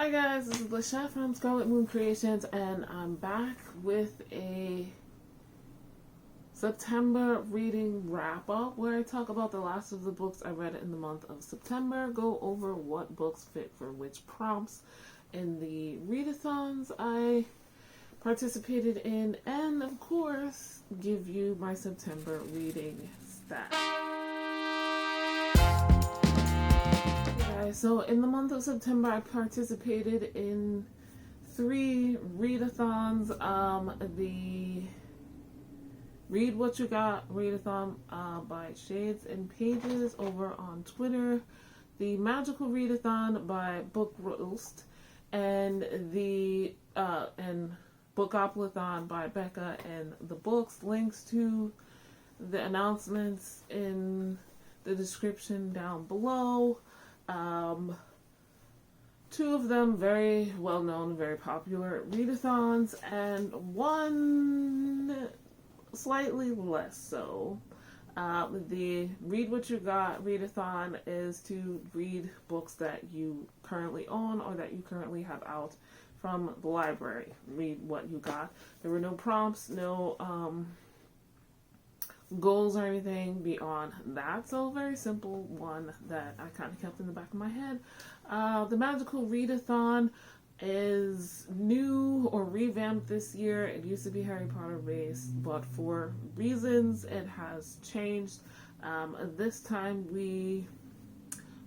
Hi guys, this is Lashette from Scarlet Moon Creations, and I'm back with a September reading wrap-up where I talk about the last of the books I read in the month of September, go over what books fit for which prompts in the readathons I participated in, and of course, give you my September reading stats. So in the month of September, I participated in 3 readathons. The Read What You Got readathon by Shades and Pages over on Twitter, the Magical Readathon by Book Roast, and the Bookoplathon by Becca and the Books. Links to the announcements in the description down below. 2 of them very well known, very popular readathons, and 1 slightly less so. The Read What You Got readathon is to read books that you currently own or that you currently have out from the library. Read what you got. There were no prompts, no goals or anything beyond that, so a very simple one that I kind of kept in the back of my head. The Magical Readathon is new or revamped this year. It used to be Harry Potter based, but for reasons it has changed. This time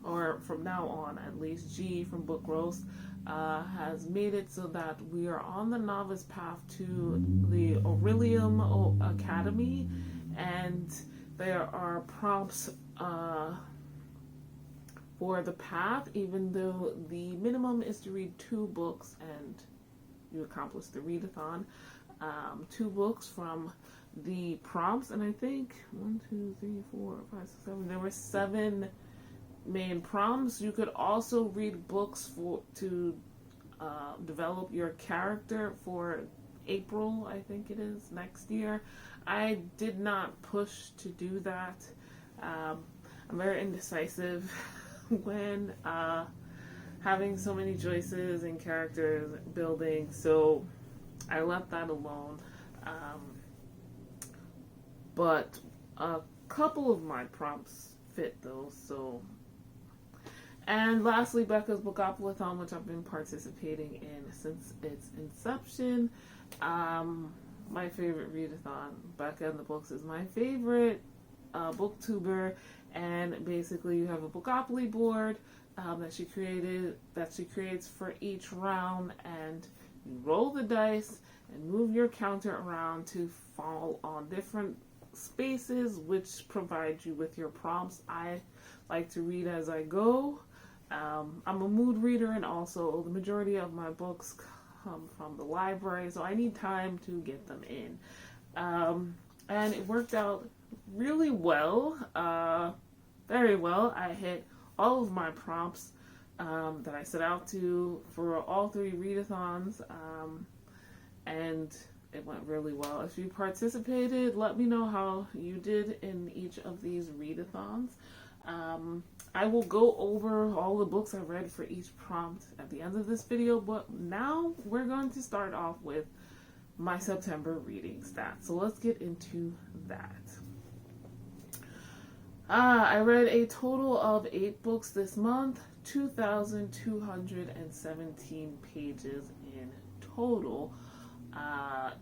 or from now on at least, G from Book Roast has made it so that we are on the novice path to the Aurelium Academy, and there are prompts for the path, even though the minimum is to read 2 books and you accomplish the readathon. 2 books from the prompts, and I think 1, 2, 3, 4, 5, 6, 7. There were 7 main prompts. You could also read books to develop your character for April, I think it is, next year. I did not push to do that. I'm very indecisive when having so many choices and characters building, so I left that alone. But a couple of my prompts fit those, so. And lastly, Becca's Bookoplathon, which I've been participating in since its inception. My favorite readathon. Becca and the Books is my favorite booktuber, and basically you have a Bookopoly board that she creates for each round, and you roll the dice and move your counter around to fall on different spaces, which provide you with your prompts. I like to read as I go. I'm a mood reader, and also the majority of my books come from the library, so I need time to get them in. And it worked out really well, very well. I hit all of my prompts that I set out to for all 3 readathons, and it went really well. If you participated, let me know how you did in each of these readathons. I will go over all the books I read for each prompt at the end of this video, but now we're going to start off with my September reading stats. So let's get into that. I read a total of 8 books this month, 2,217 pages in total.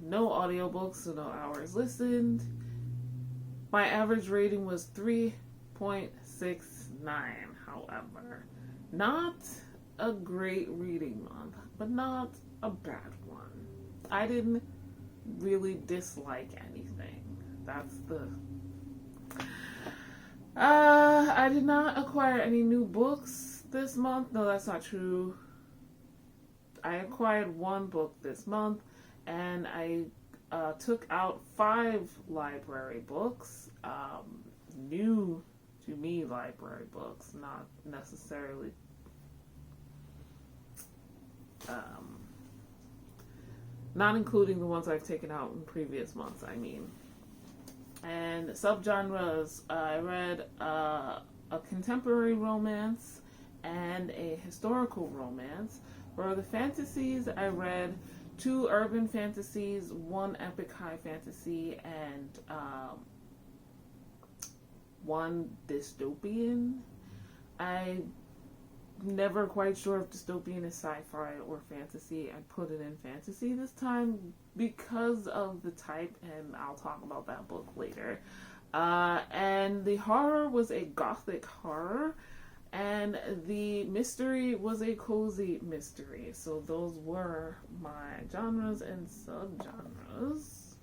No audiobooks, so no hours listened. My average rating was 3.69, however. Not a great reading month, but not a bad one. I didn't really dislike anything. That's the... I did not acquire any new books this month. No, that's not true. I acquired 1 book this month, and I took out 5 library books. New to me library books, not necessarily not including the ones I've taken out in previous months, I mean. And subgenres, I read a contemporary romance and a historical romance. For the fantasies, I read 2 urban fantasies, 1 epic high fantasy, and 1 dystopian. I'm never quite sure if dystopian is sci-fi or fantasy. I put it in fantasy this time because of the type, and I'll talk about that book later. And the horror was a gothic horror, and the mystery was a cozy mystery. So those were my genres and subgenres.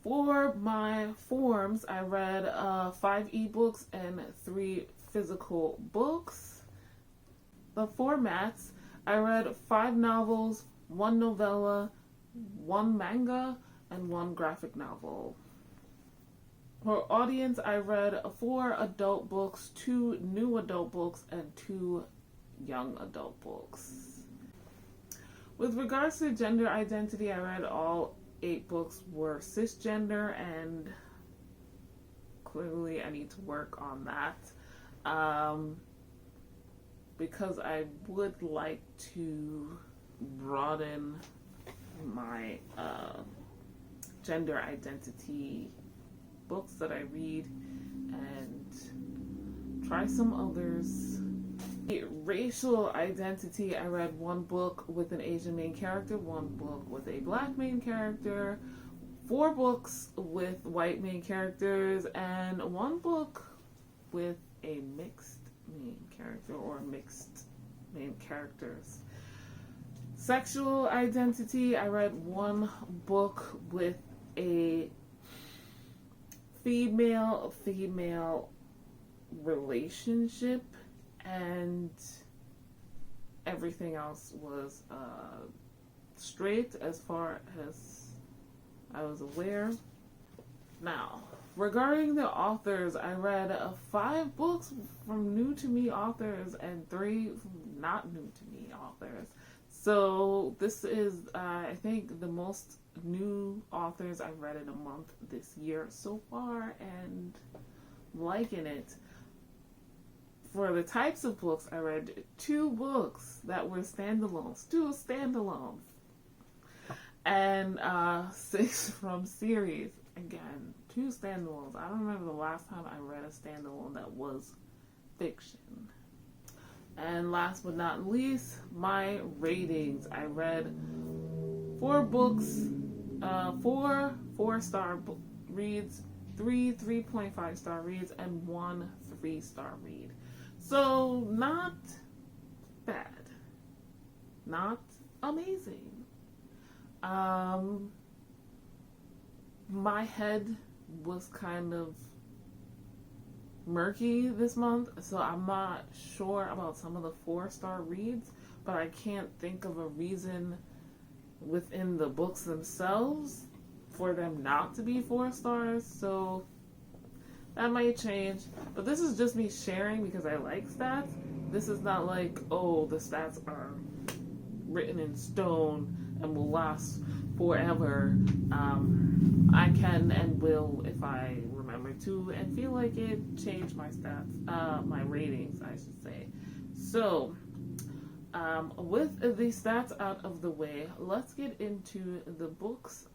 For my forms, I read 5 ebooks and 3 physical books. The formats, I read 5 novels, 1 novella, 1 manga, and 1 graphic novel. For audience, I read 4 adult books, 2 new adult books, and 2 young adult books. With regards to gender identity, I read all 8 books were cisgender, and clearly I need to work on that. Because I would like to broaden my gender identity books that I read and try some others. Racial identity, I read 1 book with an Asian main character, 1 book with a black main character, 4 books with white main characters, and 1 book with a mixed main character or mixed main characters. Sexual identity, I read 1 book with a female relationship, and everything else was straight as far as I was aware. Now, regarding the authors, I read 5 books from new to me authors and 3 from not new to me authors. So this is, I think, the most new authors I've read in a month this year so far, and liking it. For the types of books, I read 2 books that were standalones, 2 standalones, and 6 from series. Again, 2 standalones. I don't remember the last time I read a standalone that was fiction. And last but not least, my ratings. I read 4 books, 4 4-star reads, 3 3.5-star reads, and 1 3-star read. So, not bad. Not amazing. My head was kind of murky this month, so I'm not sure about some of the 4-star reads, but I can't think of a reason within the books themselves for them not to be 4 stars, so that might change. But this is just me sharing because I like stats. This is not like, oh, the stats are written in stone and will last forever. I can and will, if I remember to and feel like it, change my stats, my ratings, I should say. So, with the stats out of the way, let's get into the books,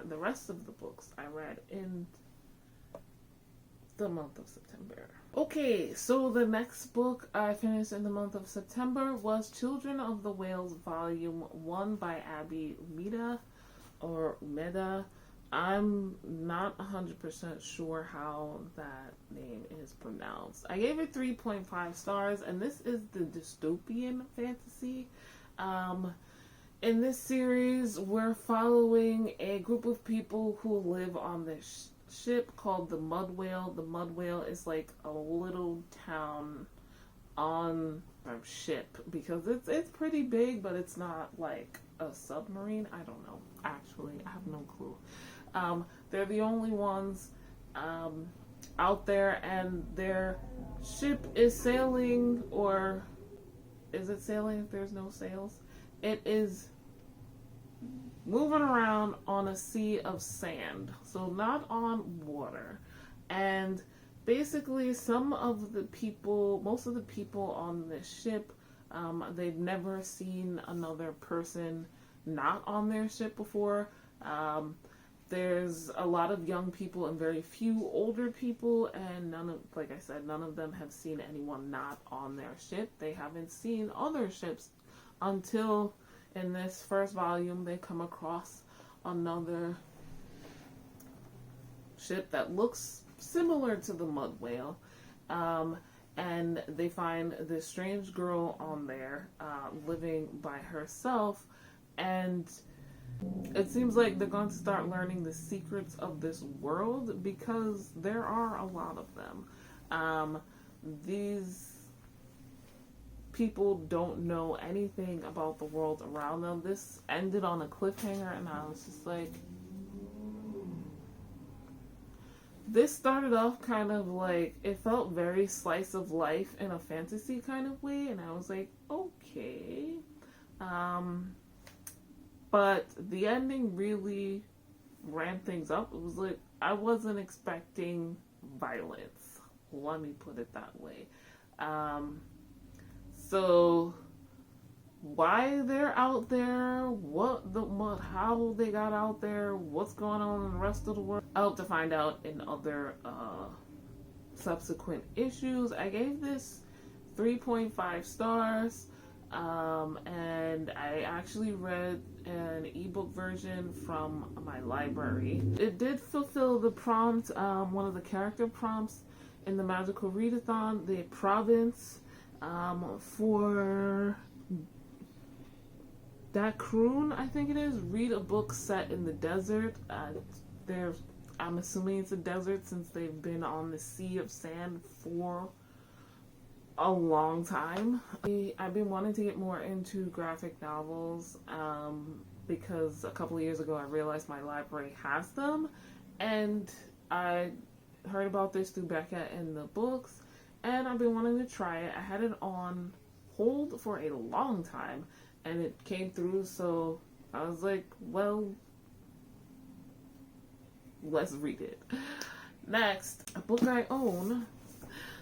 the rest of the books I read in the month of September. Okay, so the next book I finished in the month of September was Children of the Whales Volume 1 by Abby Umeda, or Umeda. I'm not 100% sure how that name is pronounced. I gave it 3.5 stars, and this is the dystopian fantasy. In this series, we're following a group of people who live on this ship called the Mud Whale. The Mud Whale is like a little town on a ship because it's pretty big, but it's not like a submarine. I don't know. Actually, I have no clue. They're the only ones out there, and their ship is sailing, or is it sailing if there's no sails? It is moving around on a sea of sand, so not on water. And basically some of the people, most of the people on this ship, they've never seen another person not on their ship before. There's a lot of young people and very few older people, and none of them have seen anyone not on their ship. They haven't seen other ships until in this first volume they come across another ship that looks similar to the Mud Whale. And they find this strange girl on there, living by herself, and it seems like they're going to start learning the secrets of this world because there are a lot of them. These people don't know anything about the world around them. This ended on a cliffhanger, and I was just like, this started off kind of like, it felt very slice of life in a fantasy kind of way, and I was like, okay. But the ending really ramped things up. It was like, I wasn't expecting violence. Let me put it that way. So why they're out there, how they got out there, what's going on in the rest of the world, I hope to find out in other subsequent issues. I gave this 3.5 stars. And I actually read an ebook version from my library. It did fulfill the prompt, one of the character prompts in the Magical Readathon, the province, for Dakroon, I think it is. Read a book set in the desert. I'm assuming it's a desert since they've been on the Sea of Sand for a long time. I've been wanting to get more into graphic novels because a couple of years ago I realized my library has them, and I heard about this through Becca and the books, and I've been wanting to try it. I had it on hold for a long time, and it came through, so I was like, well, let's read it. Next, a book I own,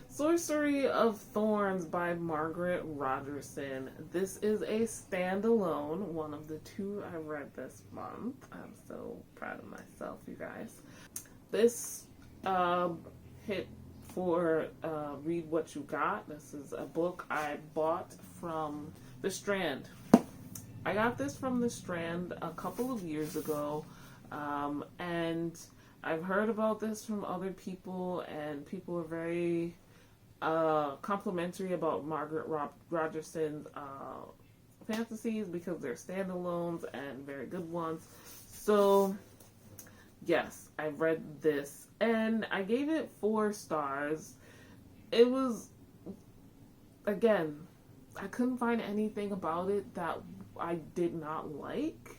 Sorcery of Thorns by Margaret Rogerson. This is a standalone, one of the two I read this month. I'm so proud of myself, you guys. This hit for Read What You Got. This is a book I bought from The Strand. I got this from The Strand a couple of years ago, and I've heard about this from other people, and people are very complimentary about Margaret Rogerson's fantasies because they're standalones and very good ones. So yes, I read this and I gave it 4 stars. It was, again, I couldn't find anything about it that I did not like.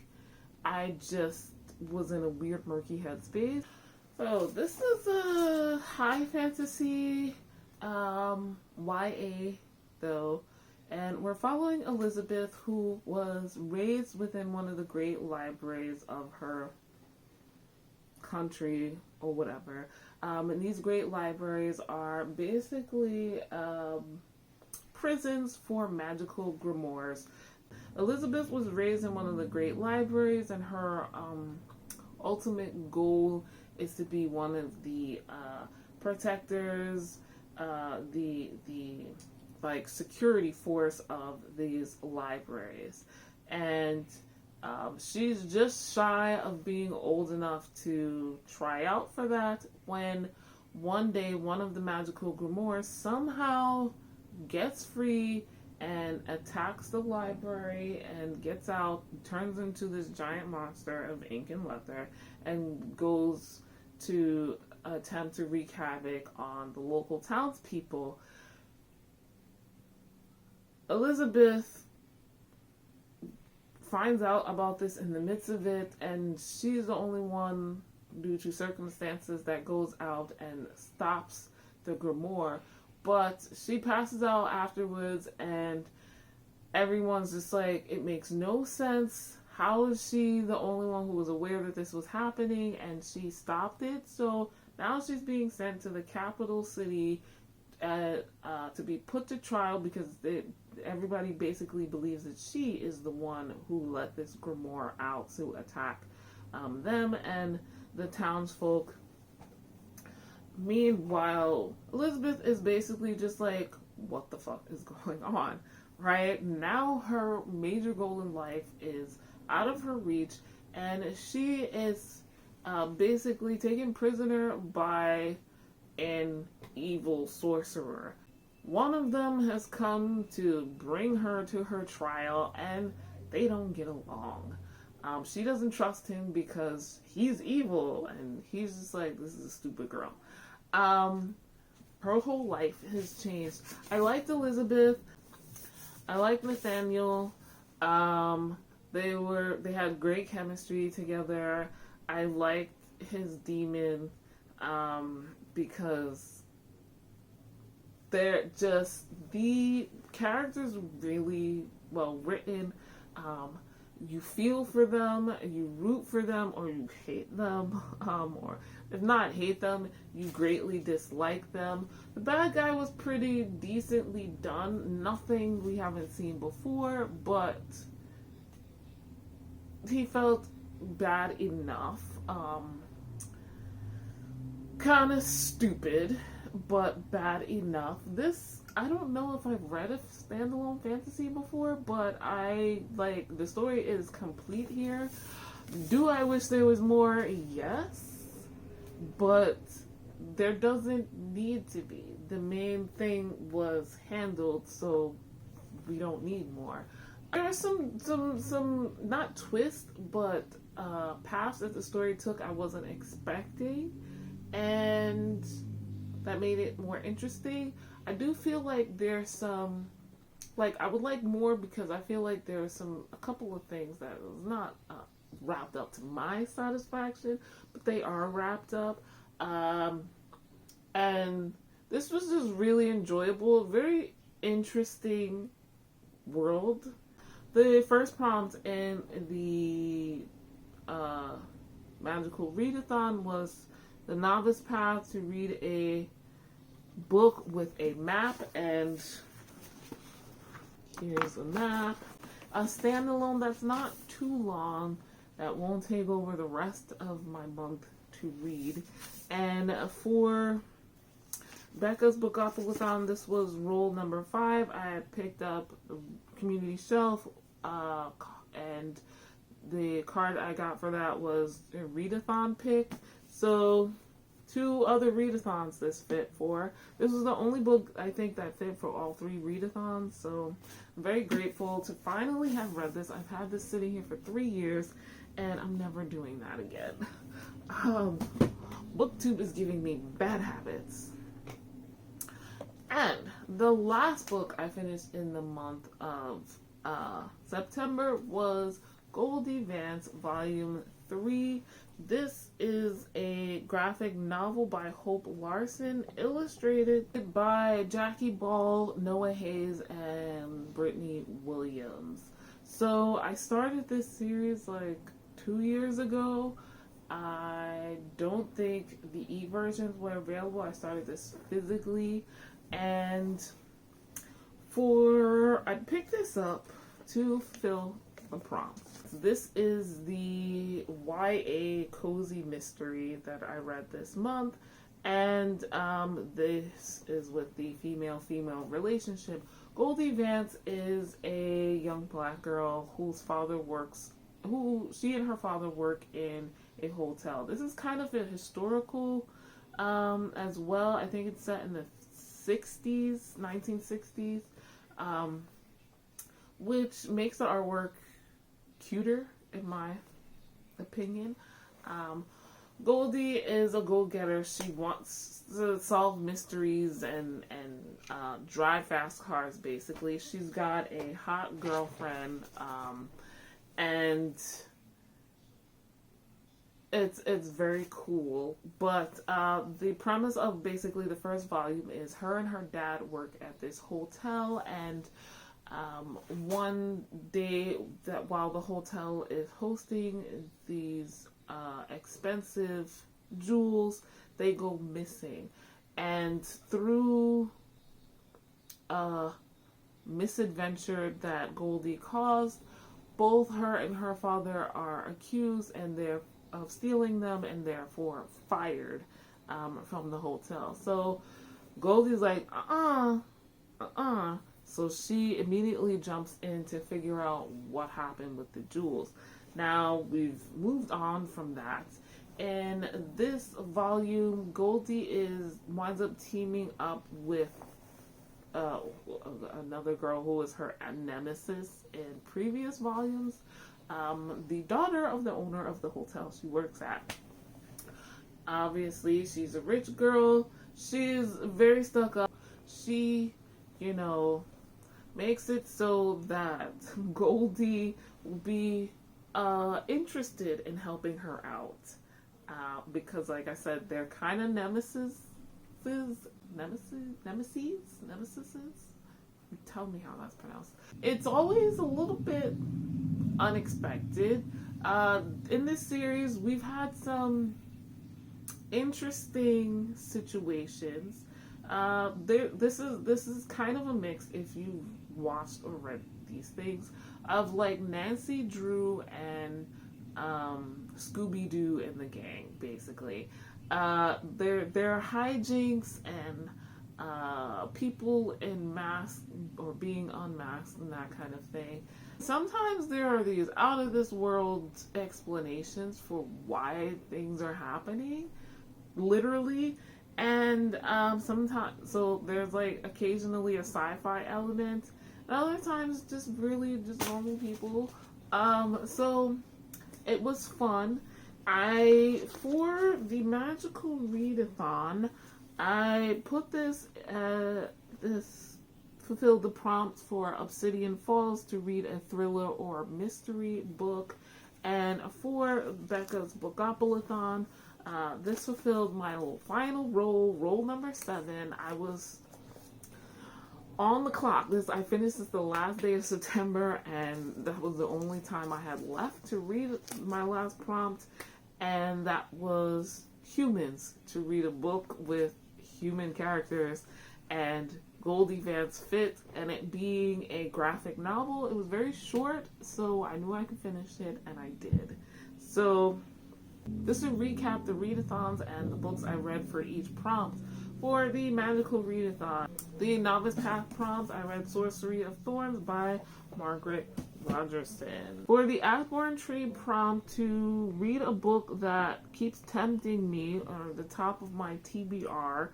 I just was in a weird murky headspace. So this is a high fantasy YA though, and we're following Elizabeth, who was raised within one of the great libraries of her country or whatever. And these great libraries are basically prisons for magical grimoires. Elizabeth was raised in one of the great libraries, and her ultimate goal is to be one of the protectors, the like security force of these libraries. And she's just shy of being old enough to try out for that when one day one of the magical grimoires somehow gets free and attacks the library and gets out, turns into this giant monster of ink and leather, and goes to attempt to wreak havoc on the local townspeople. Elizabeth finds out about this in the midst of it, and she's the only one, due to circumstances, that goes out and stops the grimoire. But she passes out afterwards, and everyone's just like, it makes no sense. How is she the only one who was aware that this was happening and she stopped it? So Now she's being sent to the capital city to be put to trial because everybody basically believes that she is the one who let this grimoire out to attack them and the townsfolk. Meanwhile, Elizabeth is basically just like, what the fuck is going on? Right? Now her major goal in life is out of her reach, and she is basically taken prisoner by an evil sorcerer. One of them has come to bring her to her trial, and they don't get along. She doesn't trust him because he's evil, and he's just like, this is a stupid girl. Her whole life has changed. I liked Elizabeth. I liked Nathaniel. They had great chemistry together. I liked his demon because the characters really well written. You feel for them, you root for them, or you hate them, or if not hate them, you greatly dislike them. The bad guy was pretty decently done. Nothing we haven't seen before, but he felt bad enough. Kind of stupid, but bad enough. I don't know if I've read a standalone fantasy before, but the story is complete here. Do I wish there was more? Yes. But there doesn't need to be. The main thing was handled, so we don't need more. There are some not twists, but paths that the story took I wasn't expecting, and that made it more interesting. I do feel like there's some, I would like more because I feel like there's a couple of things that was not wrapped up to my satisfaction, but they are wrapped up. And this was just really enjoyable, very interesting world. The first prompt in the Magical Readathon was the novice path to read a book with a map, and here's a map. A standalone that's not too long, that won't take over the rest of my month to read. And for Becca's Bookoplathon, this was roll number 5. I had picked up Community Shelf, and the card I got for that was a Readathon pick. So 2 other readathons this fit for. This was the only book I think that fit for all 3 readathons, so I'm very grateful to finally have read this. I've had this sitting here for 3 years, and I'm never doing that again. BookTube is giving me bad habits. And the last book I finished in the month of September was Goldie, Vance, Volume 3. This is a graphic novel by Hope Larson, illustrated by Jackie Ball, Noah Hayes, and Brittany Williams. So I started this series 2 years ago. I don't think the e-versions were available. I started this physically, and I picked this up to fill a prompt. This is the YA cozy mystery that I read this month, and this is with the female-female relationship. Goldie Vance is a young black girl she and her father work in a hotel. This is kind of a historical as well. I think it's set in the 1960s, which makes the artwork cuter, in my opinion. Goldie is a go-getter. She wants to solve mysteries and drive fast cars, basically. She's got a hot girlfriend, and it's very cool. But the premise of basically the first volume is her and her dad work at this hotel, and one day that while the hotel is hosting these expensive jewels, they go missing. And through a misadventure that Goldie caused, both her and her father are accused of stealing them and therefore fired from the hotel. So Goldie's like, So she immediately jumps in to figure out what happened with the jewels. Now we've moved on from that. In this volume, Goldie winds up teaming up with another girl who was her nemesis in previous volumes, the daughter of the owner of the hotel she works at. Obviously, she's a rich girl. She's very stuck up. She, makes it so that Goldie will be interested in helping her out. Because, like I said, they're kind of nemesis. Tell me how that's pronounced. It's always a little bit unexpected. In this series, we've had some interesting situations. This is kind of a mix, if you've watched or read these things, of like Nancy Drew and Scooby-Doo and the gang, basically. There are hijinks and people in masks or being unmasked and that kind of thing. Sometimes there are these out of this world explanations for why things are happening, literally, and sometimes, so there's like occasionally a sci-fi element, and other times just really just normal people. So it was fun. For the magical readathon, I put this fulfilled the prompts for Obsidian Falls to read a thriller or mystery book, and for Becca's Bookoplathon, this fulfilled my final roll number 7. I was on the clock. I finished this the last day of September, and that was the only time I had left to read my last prompt, and that was humans, to read a book with human characters, and Goldie Vance fit, and it being a graphic novel, it was very short, so I knew I could finish it, and I did. So this will recap the readathons and the books I read for each prompt. For the magical readathon, the novice path prompts, I read Sorcery of Thorns by Margaret Rogerson. For the Athborn Tree prompt, to read a book that keeps tempting me, or the top of my TBR,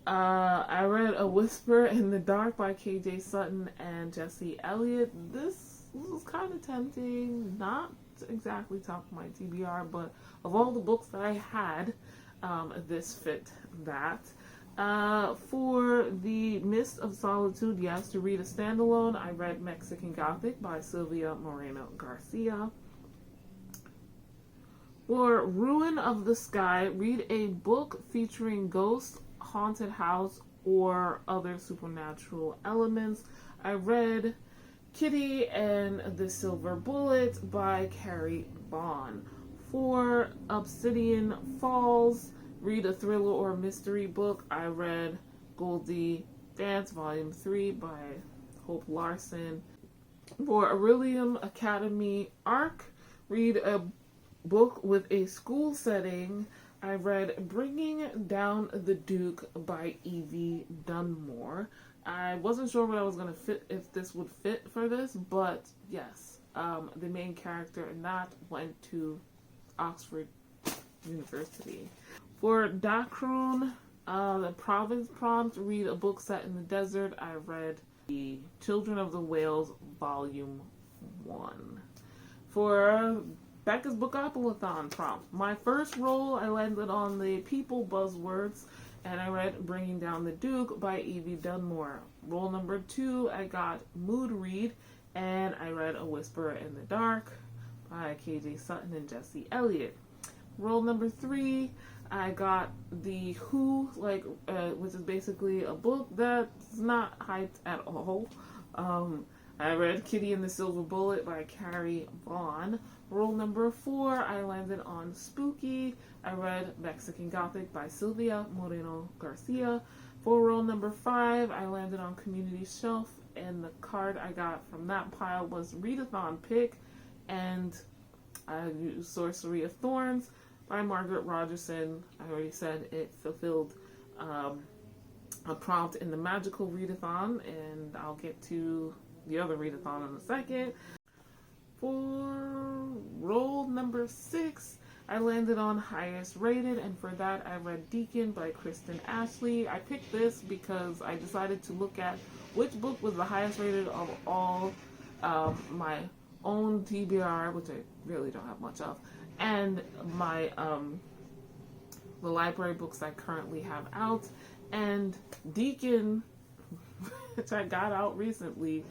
I read A Whisper in the Dark by KJ Sutton and Jesse Elliott. This was kind of tempting, not exactly top of my TBR, but of all the books that I had, this fit that. For the Mist of Solitude, yes, to read a standalone, I read Mexican Gothic by Sylvia Moreno Garcia. For Ruin of the Sky, read a book featuring ghosts, haunted house, or other supernatural elements. I read Kitty and the Silver Bullet by Carrie Bond. For Obsidian Falls, read a thriller or mystery book. I read Goldie Vance Volume 3 by Hope Larson. For Aurelium Academy Arc, read a book with a school setting. I read Bringing Down the Duke by Evie Dunmore. I wasn't sure what I was going to fit, if this would fit for this, but yes, the main character in that went to Oxford University. For Dakroon, the province prompt, read a book set in the desert. I read The Children of the Whales, Volume 1. For Becca's Bookoplathon prompt, my first roll, I landed on the people buzzwords, and I read Bringing Down the Duke by Evie Dunmore. Roll number 2, I got Mood Read, and I read A Whisper in the Dark by KJ Sutton and Jesse Elliott. Roll number 3, I got The Who, which is basically a book that's not hyped at all. I read Kitty and the Silver Bullet by Carrie Vaughn. Roll number 4, I landed on Spooky. I read Mexican Gothic by Sylvia Moreno Garcia. For roll number 5, I landed on Community Shelf, and the card I got from that pile was Readathon pick, and I used Sorcery of Thorns by Margaret Rogerson. I already said it fulfilled a prompt in the Magical Readathon, and I'll get to the other readathon in a second. For roll number 6, I landed on Highest Rated, and for that I read Deacon by Kristen Ashley. I picked this because I decided to look at which book was the highest rated of all my own TBR, which I really don't have much of, and my the library books I currently have out. And Deacon, which I got out recently,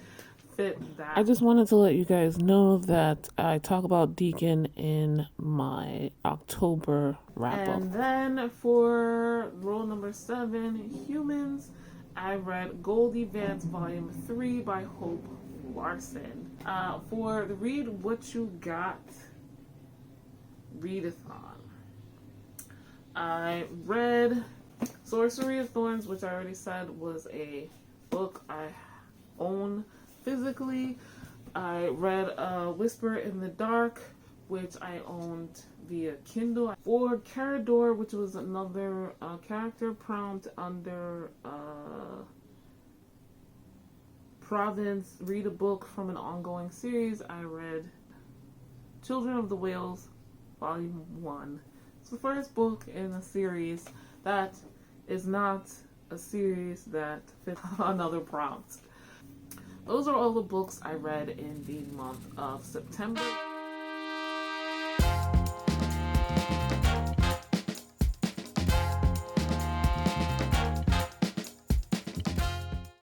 fit that. I just wanted to let you guys know that I talk about Deacon in my October wrap-up. And then for roll number 7, Humans, I read Goldie, Vance, Volume 3 by Hope Larson. For the Read What You Got Readathon, I read Sorcery of Thorns, which I already said was a book I own physically. I read Whisper in the Dark, which I owned via Kindle. For Carador, which was another character prompt under Province, read a book from an ongoing series, I read Children of the Whales, Volume 1. It's the first book in a series that is not a series that fits another prompt. Those are all the books I read in the month of September.